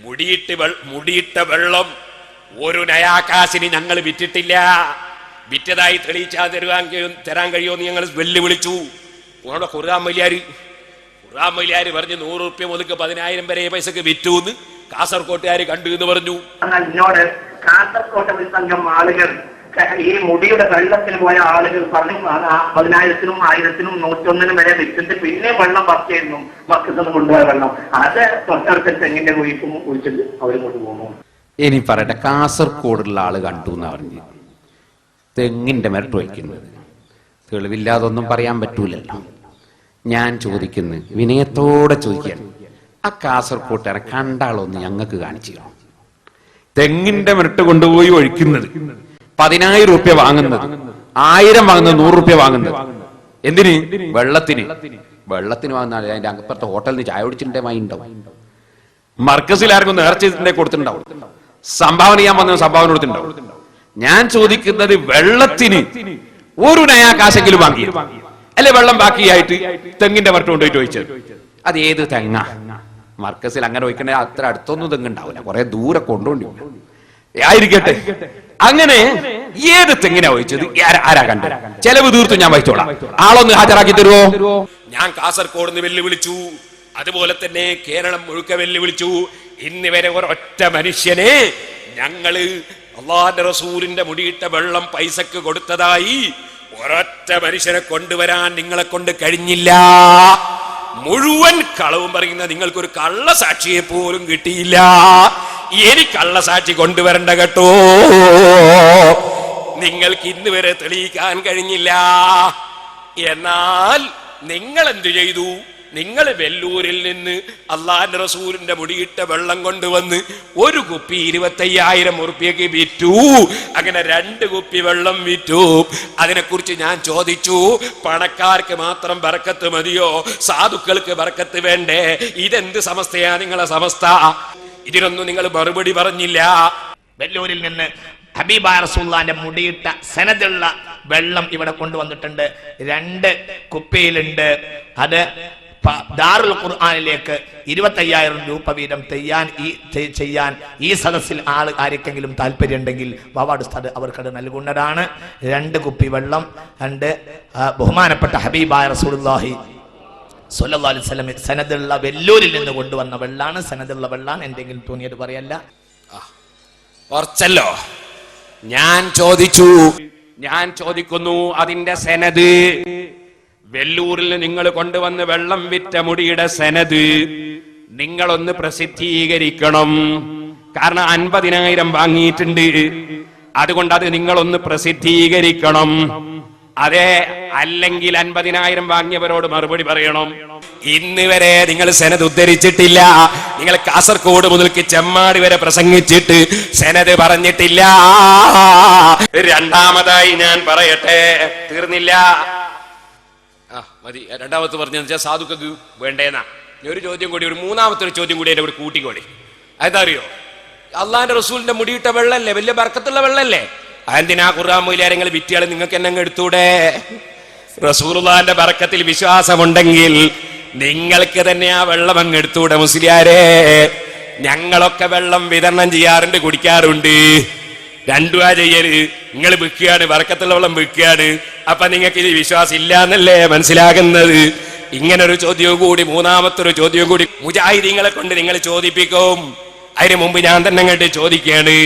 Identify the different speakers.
Speaker 1: മുടിയിട്ട വെള്ളം ഒരു നയാകാശിന് ഞങ്ങൾ വിറ്റിട്ടില്ല. വിറ്റതായി തെളിയിച്ചാൽ തരാൻ കഴിയുമെന്ന് ഞങ്ങൾ വെല്ലുവിളിച്ചു. ഞങ്ങളുടെ ഖുർആൻ മൊയ്ലിയാര് പറഞ്ഞു 100 റുപ്യ മുതൽക്ക് 10,000 വരെ പൈസക്ക് വിറ്റൂന്ന് കാസർകോട്ടുകാര് കണ്ടു എന്ന് പറഞ്ഞു.
Speaker 2: എന്നോട് കാസർകോട്ടെ ഒരു സംഘം ആളുകൾ ഈ മുടിയുടെ വെള്ളത്തിന് പോയ ആളുകൾ പറഞ്ഞു 10,000-നും 1,000-നും 101-നും വരെ വിറ്റിട്ട് പിന്നെ വെള്ളം പറിച്ചായിരുന്നു മക്കത്ത് കൊണ്ടുപോയ വെള്ളം. അത് തൊട്ടടുത്ത തെങ്ങിന്റെ കുഴിക്കും കുഴിച്ചിട്ട് അവർ കൊണ്ടുപോകുന്നു.
Speaker 3: ഇനി പറയട്ടെ, കാസർഗോഡുള്ള ആള് കണ്ടു എന്ന് പറഞ്ഞു തെങ്ങിന്റെ മെറിട്ട് വയ്ക്കുന്നത്. തെളിവില്ലാതൊന്നും പറയാൻ പറ്റൂലല്ലോ. ഞാൻ ചോദിക്കുന്നു, വിനയത്തോടെ ചോദിക്കാൻ, ആ കാസർകോട്ടുകാരെ കണ്ടാളൊന്ന് ഞങ്ങൾക്ക് കാണിച്ചു തരണം. തെങ്ങിന്റെ മെറിട്ട് കൊണ്ടുപോയി ഒഴിക്കുന്നത്, 10,000 റുപ്യ വാങ്ങുന്നത്, 1000 വാങ്ങുന്നത്, 100 റുപ്യ വാങ്ങുന്നത്. എന്തിന്? വെള്ളത്തിന് വാങ്ങുന്ന അതിന്റെ അപ്പുറത്തെ ഹോട്ടലിൽ നിന്ന് ചായ കുടിച്ചിട്ടുണ്ടേ വാങ്ങിണ്ടാവും. മർക്കസിൽ ആർക്കും നേർച്ചയിട്ടുണ്ടേ കൊടുത്തിട്ടുണ്ടാവും. സംഭാവന ചെയ്യാൻ വന്ന സംഭാവന കൊടുത്തിട്ടുണ്ടാവും. ഞാൻ ചോദിക്കുന്നത്, വെള്ളത്തിന് ഒരു നയാകാശെങ്കിലും വാങ്ങി അല്ലെ? വെള്ളം ബാക്കിയായിട്ട് തെങ്ങിന്റെ മരട്ട് കൊണ്ടുപോയിട്ട് ഒഴിച്ചത്, അത് ഏത് തെങ്ങ? മർക്കസിൽ അങ്ങനെ ഒഴിക്കണേ അത്ര അടുത്തൊന്നും തെങ്ങുണ്ടാവില്ല, കുറെ ദൂരെ കൊണ്ടുപോണ്ടി ആയിരിക്കട്ടെ. അങ്ങനെ ഏത് തെങ്ങിനാ ഒഴിച്ചത്? ആരാ കണ്ടത്? ചെലവ് തീർത്തു ഞാൻ വഹിച്ചോളാം. ആളൊന്ന് ഹാജരാക്കി തരുമോ?
Speaker 1: ഞാൻ കാസർഗോഡ് നിന്ന് വെല്ലുവിളിച്ചു, അതുപോലെ തന്നെ കേരളം മുഴുക്ക വെല്ലുവിളിച്ചു. ഇന്ന് വരെ ഒരൊറ്റ മനുഷ്യനെ ഞങ്ങള് അല്ലാഹുവിന്റെ റസൂലിന്റെ മുടിയിട്ട വെള്ളം പൈസക്ക് കൊടുത്തതായി ഒരൊറ്റ മനുഷ്യനെ കൊണ്ടുവരാൻ നിങ്ങളെ കൊണ്ട് കഴിഞ്ഞില്ല. മുഴുവൻ കളവും പറയുന്ന നിങ്ങൾക്കൊരു കള്ളസാക്ഷിയെ പോലും കിട്ടിയില്ല. ഇനി കള്ളസാക്ഷി കൊണ്ടുവരണ്ട കേട്ടോ. നിങ്ങൾക്ക് ഇന്ന് വരെ തെളിയിക്കാൻ കഴിഞ്ഞില്ല. എന്നാൽ നിങ്ങൾ എന്തു ചെയ്തു? നിങ്ങൾ വെല്ലൂരിൽ നിന്ന് അല്ലാഹുവിന്റെ റസൂലിന്റെ മുടിയിട്ട വെള്ളം കൊണ്ടുവന്ന് ഒരു കുപ്പി 25,000 ഉറുപ്പ്യക്ക് വിറ്റു. അങ്ങനെ 2 കുപ്പി വെള്ളം വിറ്റു. അതിനെക്കുറിച്ച് ഞാൻ ചോദിച്ചു, പണക്കാർക്ക് മാത്രം ബർക്കത്ത് മതിയോ? സാധുക്കൾക്ക് ബർക്കത്ത് വേണ്ടേ? ഇതെന്ത് സമസ്തയാ നിങ്ങളെ സമസ്ത? ഇതിനൊന്നും നിങ്ങൾ മറുപടി പറഞ്ഞില്ല.
Speaker 4: വെല്ലൂരിൽ നിന്ന് ഹബീബായ റസൂലുള്ളാഹിന്റെ മുടിയിട്ട സനദുള്ള വെള്ളം ഇവിടെ കൊണ്ടുവന്നിട്ടുണ്ട്. 2 കുപ്പിയിലുണ്ട്. അത് ദാറുൽ ഖുർആനിലേക്ക് 25,000 രൂപ വീതം ചെയ്യാൻ ഈ സദസ്സിൽ ആർക്കെങ്കിലും താല്പര്യം ഉണ്ടെങ്കിൽ വാവാട് ഉസ്താദ് അവർക്കത് നൽകുന്നതാണ്. 2 കുപ്പി വെള്ളം, 2 ബഹുമാനപ്പെട്ട ഹബീബായ റസൂലുള്ളാഹി സ്വല്ലല്ലാഹു അലൈഹി വസല്ലം സനദുള്ള വെല്ലൂരിൽ നിന്ന് കൊണ്ടുവന്ന വെള്ളാണ്. സനദുള്ള വെള്ളാണ്. എന്തെങ്കിലും തോന്നിയത് പറയല്ല.
Speaker 1: കുറച്ചല്ലോ ഞാൻ ചോദിക്കുന്നു, അതിന്റെ സനദ്, വെല്ലൂരിൽ നിങ്ങൾ കൊണ്ടുവന്ന് വെള്ളം വിറ്റ മുടിയുടെ സനദ് നിങ്ങളൊന്ന് പ്രസിദ്ധീകരിക്കണം. കാരണം 50,000 വാങ്ങിയിട്ടുണ്ട്. അതുകൊണ്ട് അത് നിങ്ങളൊന്ന് പ്രസിദ്ധീകരിക്കണം. അതെ, അല്ലെങ്കിൽ 50,000 വാങ്ങിയവരോട് മറുപടി പറയണം. ഇന്ന് വരെ നിങ്ങൾ സനദ് ഉദ്ധരിച്ചിട്ടില്ല. നിങ്ങൾ കാസർഗോഡ് മുതൽക്ക് ചെമ്മാട് വരെ പ്രസംഗിച്ചിട്ട് സനദ് പറഞ്ഞിട്ടില്ല. രണ്ടാമതായി ഞാൻ പറയട്ടെ, തീർന്നില്ല. മതി. രണ്ടാമത്തെ പറഞ്ഞെന്ന് വെച്ചാൽ സാധുക്കൾക്ക് വേണ്ടേന്നാ. ഒരു ചോദ്യം കൂടി, ഒരു മൂന്നാമത്തെ ഒരു ചോദ്യം കൂടി എന്റെ കൂടെ കൂട്ടിക്കോടി. അതെന്താറിയോ? അള്ളാഹിന്റെ റസൂലിന്റെ മുടിയിട്ട വെള്ളല്ലേ, വലിയ ബർക്കത്തുള്ള വെള്ളല്ലേ? അതെന്തിനാ ഖുർആൻ മൊയ്ലിയാരെങ്കിൽ വിറ്റിയാൽ നിങ്ങൾക്ക് എന്നെ എടുത്തൂടെ? റസൂലുള്ളാഹിന്റെ ബർക്കത്തിൽ വിശ്വാസമുണ്ടെങ്കിൽ നിങ്ങൾക്ക് തന്നെ ആ വെള്ളം അങ്ങ് എടുത്തൂടെ മുസ്ലിയാരെ? ഞങ്ങളൊക്കെ വെള്ളം വിതരണം ചെയ്യാറുണ്ട്, കുടിക്കാറുണ്ട്. 2 ചെയ്യല്. നിങ്ങൾ വിൽക്കുകയാണ്, ബർക്കത്തുള്ള വെള്ളം വിൽക്കുകയാണ്. അപ്പൊ നിങ്ങൾക്ക് ഇത് വിശ്വാസം ഇല്ല എന്നല്ലേ മനസ്സിലാകുന്നത്? ഇങ്ങനൊരു ചോദ്യവും കൂടി, മൂന്നാമത്തെ ഒരു ചോദ്യം കൂടി മുജാഹിദീങ്ങളെ കൊണ്ട് നിങ്ങൾ ചോദിപ്പിക്കും. അതിന് മുമ്പ് ഞാൻ തന്നെ അങ്ങോട്ട് ചോദിക്കുകയാണ്.